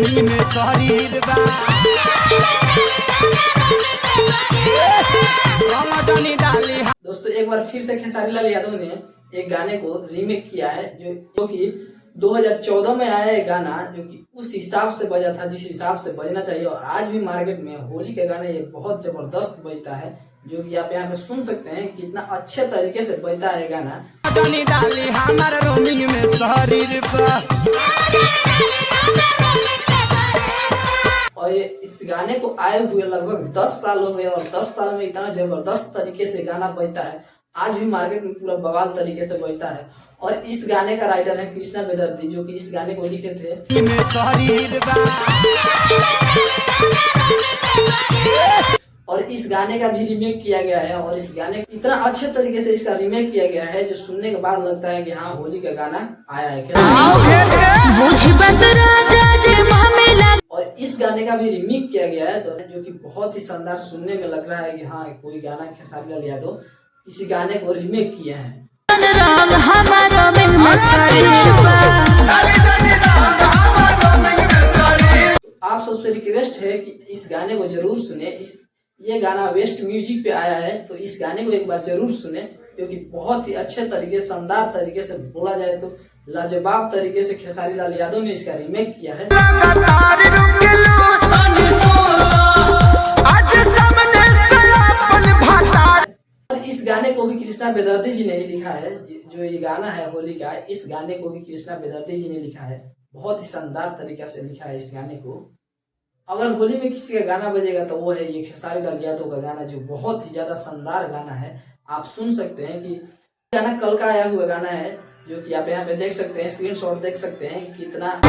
रोमी में शरीर बा दोस्तों एक बार फिर से खेसारी लाल यादव ने एक गाने को रीमेक किया है जो कि 2014 में आया है गाना, जो कि उस हिसाब से बजा था जिस हिसाब से बजना चाहिए। और आज भी मार्केट में होली का गाना ये बहुत जबरदस्त बजता है, जो कि आप यहाँ पे सुन सकते हैं कितना अच्छे तरीके से बजता है गाना। और ये इस गाने को आए हुए लगभग 10 साल हो गए और 10 साल में इतना जबरदस्त तरीके से गाना बजता है, आज भी मार्केट में पूरा बवाल तरीके से बजता है। और इस गाने का राइटर है कृष्णा बेदर्दी, जो कि इस गाने को लिखे थे। और इस गाने का भी रीमेक किया गया है और इस गाने इतना अच्छे तरीके से इसका रीमेक किया गया है जो सुनने के बाद लगता है कि हाँ होली का गाना आया है क्या। और इस गाने का भी रीमेक किया गया है जो कि बहुत ही शानदार सुनने में लग रहा है कि हाँ कोई गाना खेसारी लाल यादव किसी गाने को रीमेक किया है। आप सबसे रिक्वेस्ट है कि इस गाने को जरूर सुने। ये गाना वेस्ट म्यूजिक पे आया है, तो इस गाने को एक बार जरूर सुने, क्योंकि बहुत ही अच्छे तरीके शानदार तरीके से बोला जाए तो लाजवाब तरीके से खेसारी लाल यादव ने इसका रीमेक किया है। और इस गाने को भी कृष्णा बेदर्दी जी ने ही लिखा है। जो ये गाना है होली का, इस गाने को भी कृष्णा बेदर्दी जी ने लिखा है। बहुत ही शानदार तरीके से लिखा है इस गाने को। अगर होली में किसी का गाना बजेगा तो वो है ये खेसारी लाल यादव का गाना, जो बहुत ही ज्यादा शानदार गाना है। आप सुन सकते हैं कि गाना कल का आया हुआ गाना है, जो कि आप यहाँ पे देख सकते हैं, स्क्रीनशॉट देख सकते हैं कि कितना